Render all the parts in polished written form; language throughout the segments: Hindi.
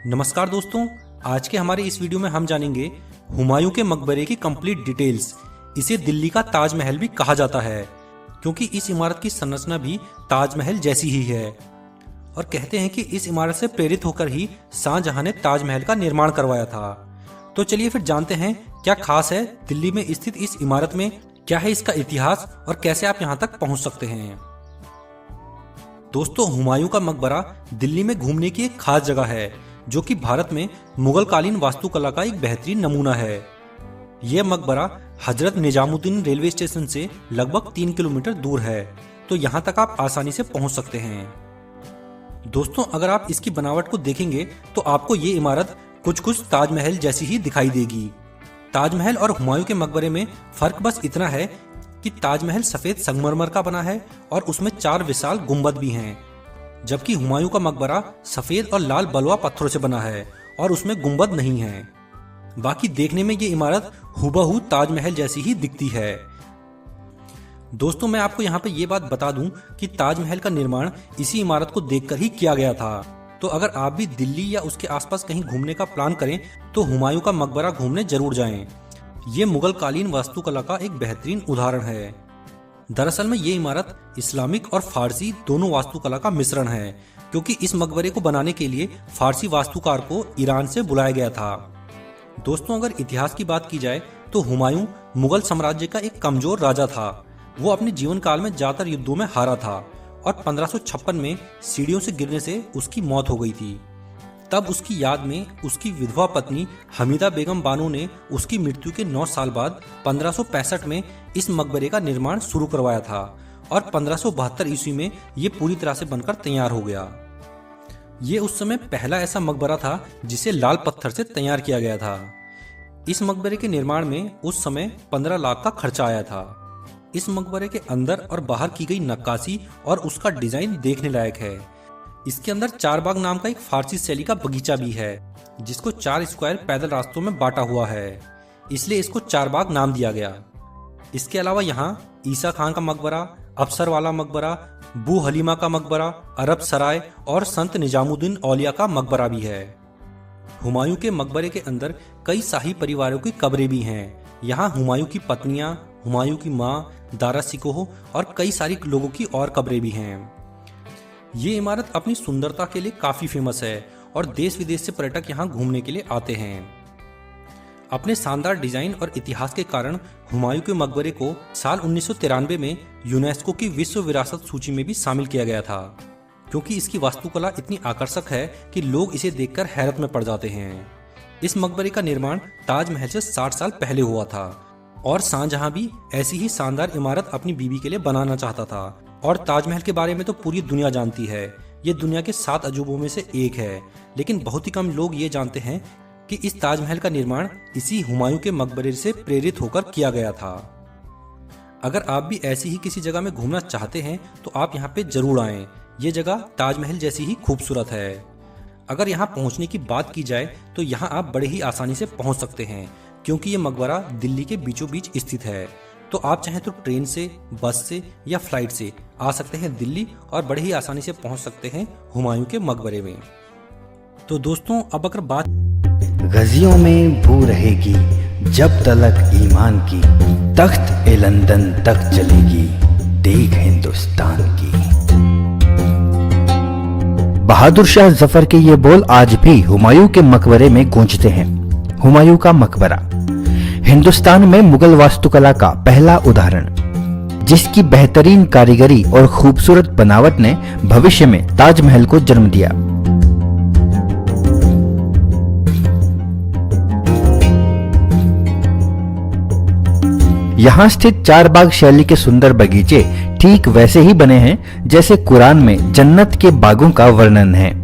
नमस्कार दोस्तों, आज के हमारे इस वीडियो में हम जानेंगे हुमायूं के मकबरे की कंप्लीट डिटेल्स। इसे दिल्ली का ताजमहल भी कहा जाता है क्योंकि इस इमारत की संरचना भी ताजमहल जैसी ही है और कहते हैं कि इस इमारत से प्रेरित होकर ही शाहजहां ने ताजमहल का निर्माण करवाया था। तो चलिए फिर जानते हैं क्या खास है दिल्ली में स्थित इस इमारत में, क्या है इसका इतिहास और कैसे आप यहाँ तक पहुँच सकते हैं। दोस्तों, हुमायूं का मकबरा दिल्ली में घूमने की एक खास जगह है जो कि भारत में मुगल कालीन वास्तुकला का एक बेहतरीन नमूना है। यह मकबरा हजरत निजामुद्दीन रेलवे स्टेशन से लगभग 3 किलोमीटर दूर है, तो यहाँ तक आप आसानी से पहुँच सकते हैं। दोस्तों, अगर आप इसकी बनावट को देखेंगे तो आपको ये इमारत कुछ ताजमहल जैसी ही दिखाई देगी। ताजमहल और हुमायूं के मकबरे में फर्क बस इतना है कि ताजमहल सफेद संगमरमर का बना है और उसमें 4 विशाल गुंबद भी हैं, जबकि हुमायूं का मकबरा सफेद और लाल बलुआ पत्थरों से बना है और उसमें गुंबद नहीं है। बाकी देखने में ये इमारत हूबहू ताजमहल जैसी ही दिखती है। दोस्तों, मैं आपको यहाँ पे ये बात बता दूं कि ताजमहल का निर्माण इसी इमारत को देखकर ही किया गया था। तो अगर आप भी दिल्ली या उसके आसपास कहीं घूमने का प्लान करें तो हुमायूं का मकबरा घूमने जरूर जाएं। ये मुगल कालीन वास्तुकला का एक बेहतरीन उदाहरण है। दरअसल में ये इमारत इस्लामिक और फारसी दोनों वास्तुकला का मिश्रण है, क्योंकि इस मकबरे को बनाने के लिए फारसी वास्तुकार को ईरान से बुलाया गया था। दोस्तों, अगर इतिहास की बात की जाए तो हुमायूं मुगल साम्राज्य का एक कमजोर राजा था। वो अपने जीवन काल में ज्यादातर युद्धों में हारा था और 1556 में सीढ़ियों से गिरने से उसकी मौत हो गई थी। तब उसकी याद में उसकी विधवा पत्नी हमीदा बेगम बानो ने उसकी मृत्यु के 9 साल बाद 1565 में इस मकबरे का निर्माण शुरू करवाया था और 1572 ईस्वी में ये पूरी तरह से बनकर तैयार हो गया। ये उस समय पहला ऐसा मकबरा था जिसे लाल पत्थर से तैयार किया गया था। इस मकबरे के निर्माण में उस समय 15 लाख का खर्चा आया था। इस मकबरे के अंदर और बाहर की गई नक्काशी और उसका डिजाइन देखने लायक है। इसके अंदर चारबाग नाम का एक फारसी शैली का बगीचा भी है, जिसको 4 स्क्वायर पैदल रास्तों में बांटा हुआ है, इसलिए इसको चारबाग नाम दिया गया। इसके अलावा यहाँ ईसा खान का मकबरा, अफसर वाला मकबरा, बू हलीमा का मकबरा, अरब सराय और संत निजामुद्दीन औलिया का मकबरा भी है। हुमायूं के मकबरे के अंदर कई शाही परिवारों की कब्रें भी हैं। यहाँ हुमायूं की पत्नियां, हुमायूं की माँ, दारा सिकोह और कई सारी लोगों की और कब्रें भी हैं। ये इमारत अपनी सुंदरता के लिए काफी फेमस है और देश विदेश से पर्यटक यहाँ घूमने के लिए आते हैं। अपने शानदार डिजाइन और इतिहास के कारण हुमायूं के मकबरे को साल 1993 में यूनेस्को की विश्व विरासत सूची में भी शामिल किया गया था, क्योंकि इसकी वास्तुकला इतनी आकर्षक है कि लोग इसे देखकर हैरत में पड़ जाते हैं। इस मकबरे का निर्माण ताजमहल से 60 साल पहले हुआ था और शाहजहां भी ऐसी ही शानदार इमारत अपनी बीवी के लिए बनाना चाहता था। और ताजमहल के बारे में तो पूरी दुनिया जानती है। ये दुनिया के 7 अजूबों में से एक है, लेकिन बहुत ही कम लोग ये जानते हैं कि इस ताजमहल का निर्माण इसी हुमायूं के मकबरे से प्रेरित होकर किया गया था। अगर आप भी ऐसी ही किसी जगह में घूमना चाहते हैं तो आप यहाँ पे जरूर आएं। ये जगह ताजमहल जैसी ही खूबसूरत है। अगर यहाँ पहुँचने की बात की जाए तो यहाँ आप बड़े ही आसानी से पहुँच सकते हैं, क्योंकि ये मकबरा दिल्ली के बीचों बीच स्थित है। तो आप चाहें तो ट्रेन से, बस से या फ्लाइट से आ सकते हैं दिल्ली और बड़े ही आसानी से पहुंच सकते हैं हुमायूं के मकबरे में। तो दोस्तों, अब अगर बात गजियों में बू रहेगी जब तलक ईमान की, तख्त ए लंदन तक चलेगी देख हिंदुस्तान की। बहादुर शाह जफर के ये बोल आज भी हुमायूं के मकबरे में गूंजते हैं। हुमायूं का मकबरा हिंदुस्तान में मुगल वास्तुकला का पहला उदाहरण, जिसकी बेहतरीन कारीगरी और खूबसूरत बनावट ने भविष्य में ताजमहल को जन्म दिया। यहाँ स्थित चारबाग शैली के सुंदर बगीचे ठीक वैसे ही बने हैं जैसे कुरान में जन्नत के बागों का वर्णन है।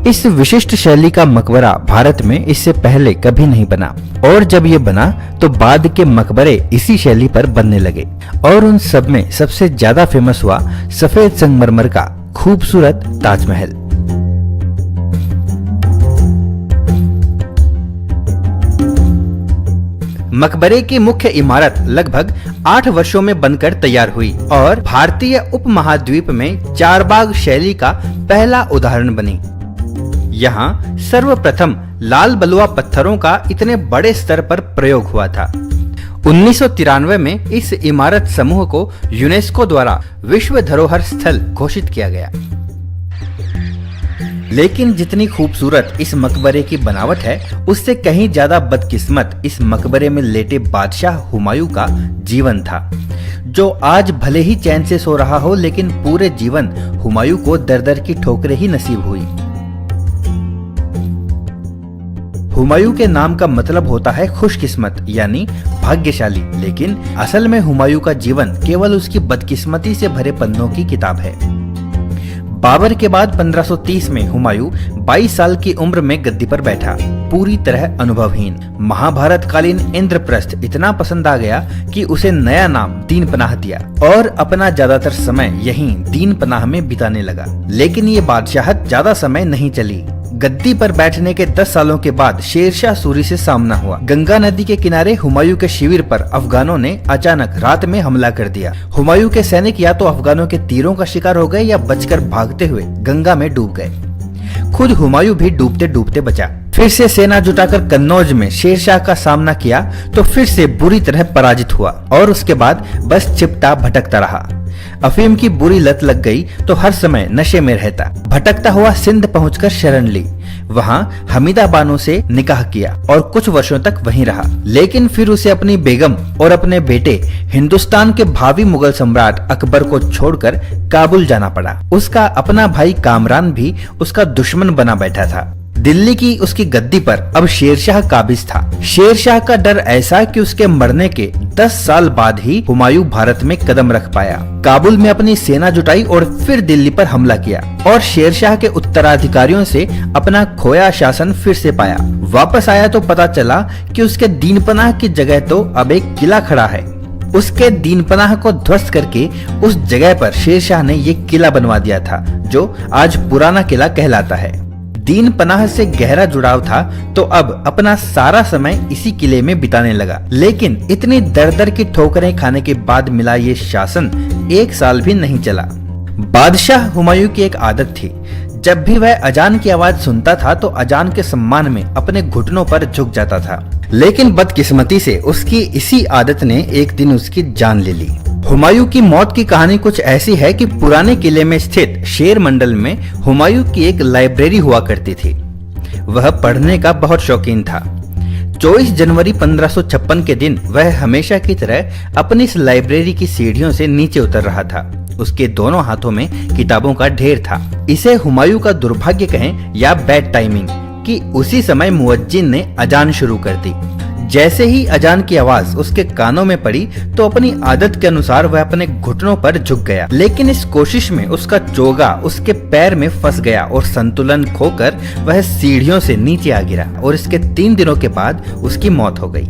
इस विशिष्ट शैली का मकबरा भारत में इससे पहले कभी नहीं बना और जब ये बना तो बाद के मकबरे इसी शैली पर बनने लगे और उन सब में सबसे ज्यादा फेमस हुआ सफेद संगमरमर का खूबसूरत ताजमहल। मकबरे की मुख्य इमारत लगभग 8 वर्षों में बनकर तैयार हुई और भारतीय उपमहाद्वीप में चारबाग शैली का पहला उदाहरण बनी। यहाँ सर्वप्रथम लाल बलुआ पत्थरों का इतने बड़े स्तर पर प्रयोग हुआ था। 1993 में इस इमारत समूह को यूनेस्को द्वारा विश्व धरोहर स्थल घोषित किया गया। लेकिन जितनी खूबसूरत इस मकबरे की बनावट है, उससे कहीं ज्यादा बदकिस्मत इस मकबरे में लेटे बादशाह हुमायूं का जीवन था, जो आज भले ही चैन से सो रहा हो, लेकिन पूरे जीवन हुमायूं को दर दर की ठोकरें ही नसीब हुई। हुमायूं के नाम का मतलब होता है खुशकिस्मत यानी भाग्यशाली, लेकिन असल में हुमायूं का जीवन केवल उसकी बदकिस्मती से भरे पन्नों की किताब है। बाबर के बाद 1530 में हुमायूं 22 साल की उम्र में गद्दी पर बैठा, पूरी तरह अनुभवहीन। महाभारत कालीन इंद्रप्रस्थ इतना पसंद आ गया कि उसे नया नाम दीन पनाह दिया और अपना ज्यादातर समय यहीं दीन पनाह में बिताने लगा। लेकिन ये बादशाहत ज्यादा समय नहीं चली। गद्दी पर बैठने के 10 सालों के बाद शेरशाह सूरी से सामना हुआ। गंगा नदी के किनारे हुमायूं के शिविर पर अफगानों ने अचानक रात में हमला कर दिया। हुमायूं के सैनिक या तो अफगानों के तीरों का शिकार हो गए या बचकर भागते हुए गंगा में डूब गए। खुद हुमायूं भी डूबते डूबते बचा। फिर से सेना जुटाकर कन्नौज में शेरशाह का सामना किया तो फिर से बुरी तरह पराजित हुआ और उसके बाद बस चिपटा भटकता रहा। अफीम की बुरी लत लग गई तो हर समय नशे में रहता। भटकता हुआ सिंध पहुंचकर शरण ली, वहां हमीदा बानो से निकाह किया और कुछ वर्षों तक वहीं रहा। लेकिन फिर उसे अपनी बेगम और अपने बेटे हिंदुस्तान के भावी मुगल सम्राट अकबर को छोड़कर काबुल जाना पड़ा। उसका अपना भाई कामरान भी उसका दुश्मन बना बैठा था। दिल्ली की उसकी गद्दी पर अब शेरशाह काबिज था। शेरशाह का डर ऐसा कि उसके मरने के 10 साल बाद ही हुमायूं भारत में कदम रख पाया। काबुल में अपनी सेना जुटाई और फिर दिल्ली पर हमला किया और शेरशाह के उत्तराधिकारियों से अपना खोया शासन फिर से पाया। वापस आया तो पता चला कि उसके दीनपनाह की जगह तो अब एक किला खड़ा है। उसके दीनपनाह को ध्वस्त करके उस जगह पर शेरशाह ने ये किला बनवा दिया था, जो आज पुराना किला कहलाता है। दीन पनाह से गहरा जुड़ाव था तो अब अपना सारा समय इसी किले में बिताने लगा। लेकिन इतनी दर दर की ठोकरें खाने के बाद मिला ये शासन 1 साल भी नहीं चला। बादशाह हुमायूं की एक आदत थी, जब भी वह अजान की आवाज सुनता था तो अजान के सम्मान में अपने घुटनों पर झुक जाता था। लेकिन बदकिस्मती से उसकी इसी आदत ने एक दिन उसकी जान ले ली। हुमायूं की मौत की कहानी कुछ ऐसी है कि पुराने किले में स्थित शेर मंडल में हुमायूं की एक लाइब्रेरी हुआ करती थी। वह पढ़ने का बहुत शौकीन था। 24 जनवरी 1556 के दिन वह हमेशा की तरह अपनी इस लाइब्रेरी की सीढ़ियों से नीचे उतर रहा था। उसके दोनों हाथों में किताबों का ढेर था। इसे हुमायूं का दुर्भाग्य कहें या बैड टाइमिंग कि उसी समय मुअज्जिन ने अजान शुरू कर दी। जैसे ही अजान की आवाज उसके कानों में पड़ी तो अपनी आदत के अनुसार वह अपने घुटनों पर झुक गया। लेकिन इस कोशिश में उसका चोगा उसके पैर में फंस गया और संतुलन खोकर वह सीढ़ियों से नीचे आ गिरा और इसके 3 दिनों के बाद उसकी मौत हो गई।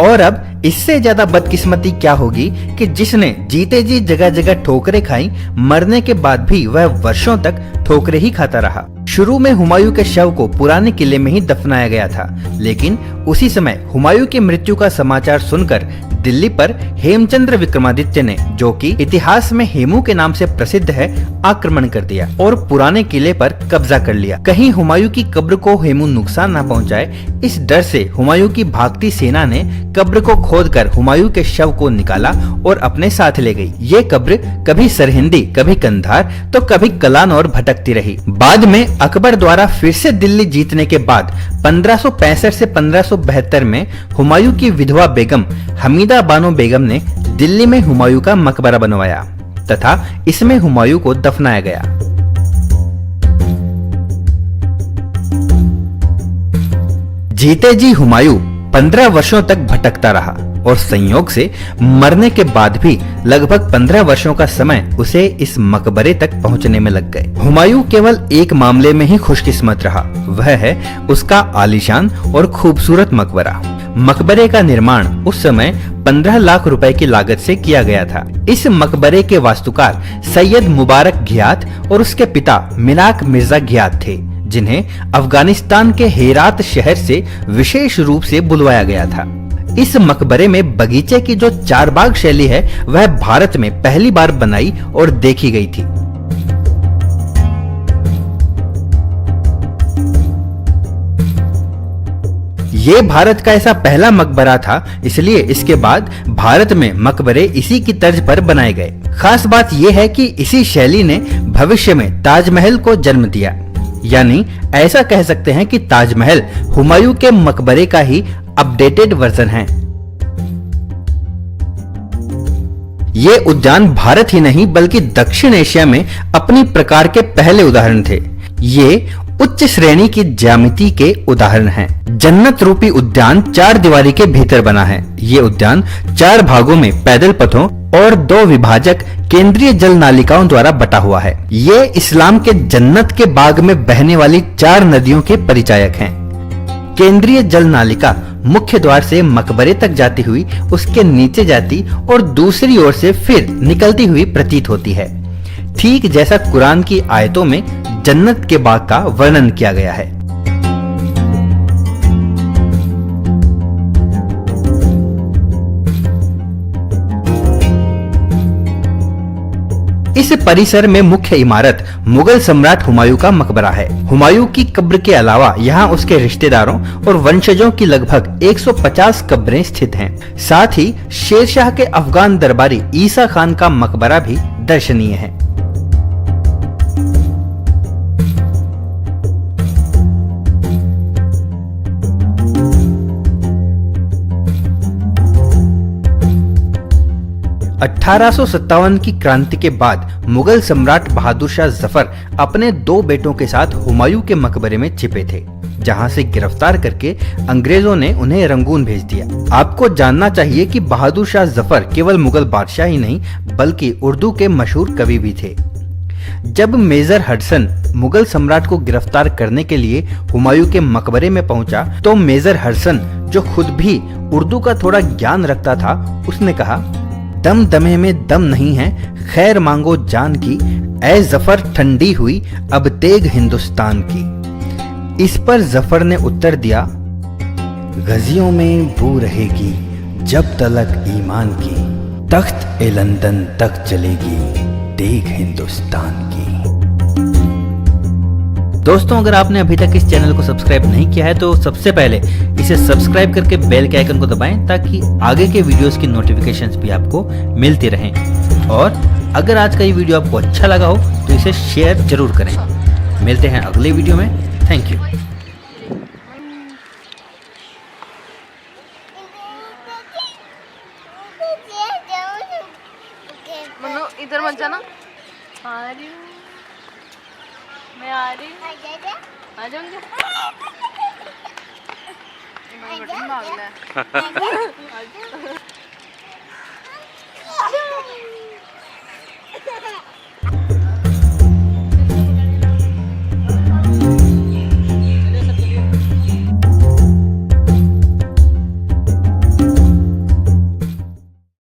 और अब इससे ज्यादा बदकिस्मती क्या होगी कि जिसने जीते जी जगह जगह ठोकरें खाई, मरने के बाद भी वह वर्षों तक ठोकरें ही खाता रहा। शुरू में हुमायूं के शव को पुराने किले में ही दफनाया गया था, लेकिन उसी समय हुमायूं की मृत्यु का समाचार सुनकर दिल्ली पर हेमचंद्र विक्रमादित्य ने, जो कि इतिहास में हेमू के नाम से प्रसिद्ध है, आक्रमण कर दिया और पुराने किले पर कब्जा कर लिया। कहीं हुमायूं की कब्र को हेमू नुकसान न पहुंचाए, इस डर से हुमायूं की भागती सेना ने कब्र को खोदकर हुमायूं के शव को निकाला और अपने साथ ले गई। ये कब्र कभी सरहिंदी, कभी कंधार तो कभी कलान और भटकती रही। बाद में अकबर द्वारा फिर से दिल्ली जीतने के बाद 1565 से 1572 में हुमायूं की विधवा बेगम हमीदा बानो बेगम ने दिल्ली में हुमायूं का मकबरा बनवाया तथा इसमें हुमायूं को दफनाया गया। जीते जी हुमायूं 15 वर्षों तक भटकता रहा और संयोग से मरने के बाद भी लगभग 15 वर्षों का समय उसे इस मकबरे तक पहुंचने में लग गए। हुमायूं केवल एक मामले में ही खुशकिस्मत रहा, वह है उसका आलीशान और खूबसूरत मकबरा। मकबरे का निर्माण उस समय 15 लाख रुपए की लागत से किया गया था। इस मकबरे के वास्तुकार सैयद मुबारक घियात और उसके पिता मिनाक मिर्जा घियात थे, जिन्हें अफगानिस्तान के हेरात शहर से विशेष रूप से बुलवाया गया था। इस मकबरे में बगीचे की जो 4 बाग शैली है वह भारत में पहली बार बनाई और देखी गई थी। ये भारत का ऐसा पहला मकबरा था, इसलिए इसके बाद भारत में मकबरे इसी की तर्ज पर बनाए गए। खास बात यह है कि इसी शैली ने भविष्य में ताजमहल को जन्म दिया। यानी ऐसा कह सकते हैं कि ताजमहल हुमायूं के मकबरे का ही अपडेटेड वर्जन है। ये उद्यान भारत ही नहीं बल्कि दक्षिण एशिया में अपनी प्रकार के पहले उदाहरण थे। ये उच्च श्रेणी की ज्यामिति के उदाहरण हैं। जन्नत रूपी उद्यान 4 दीवारी के भीतर बना है। ये उद्यान 4 भागों में पैदल पथों और 2 विभाजक केंद्रीय जल नालिकाओं द्वारा बटा हुआ है। ये इस्लाम के जन्नत के बाग में बहने वाली 4 नदियों के परिचायक हैं। केंद्रीय जल नालिका मुख्य द्वार से मकबरे तक जाती हुई उसके नीचे जाती और दूसरी ओर से फिर निकलती हुई प्रतीत होती है, ठीक जैसा कुरान की आयतों में जन्नत के बाग का वर्णन किया गया है। इस परिसर में मुख्य इमारत मुगल सम्राट हुमायूं का मकबरा है। हुमायूं की कब्र के अलावा यहाँ उसके रिश्तेदारों और वंशजों की लगभग 150 कब्रें स्थित हैं। साथ ही शेरशाह के अफगान दरबारी ईसा खान का मकबरा भी दर्शनीय है। (1857) की क्रांति के बाद मुगल सम्राट बहादुर शाह जफर अपने 2 बेटों के साथ हुमायूं के मकबरे में छिपे थे, जहां से गिरफ्तार करके अंग्रेजों ने उन्हें रंगून भेज दिया। आपको जानना चाहिए कि बहादुर शाह जफर केवल मुगल बादशाह ही नहीं बल्कि उर्दू के मशहूर कवि भी थे। जब मेजर हडसन मुगल सम्राट को गिरफ्तार करने के लिए हुमायूं के मकबरे में पहुंचा तो मेजर हडसन, जो खुद भी उर्दू का थोड़ा ज्ञान रखता था, उसने कहा, दम दमे में दम नहीं है, खैर मांगो जान की, ऐ जफर ठंडी हुई अब तेग हिंदुस्तान की। इस पर जफर ने उत्तर दिया, गजियों में बू रहेगी जब तलक ईमान की, तख्त ए लंदन तक चलेगी तेग हिंदुस्तान की। दोस्तों, अगर आपने अभी तक इस चैनल को सब्सक्राइब नहीं किया है तो सबसे पहले इसे सब्सक्राइब करके बेल के आइकन को दबाएं ताकि आगे के वीडियोस की नोटिफिकेशंस भी आपको मिलती रहें। और अगर आज का ये वीडियो आपको अच्छा लगा हो तो इसे शेयर जरूर करें। मिलते हैं अगले वीडियो में। Thank you. मनु इधर मत जाना। आ रही हूँ मैं, आ रही हूँ। आ जाऊंगी। भाग ले।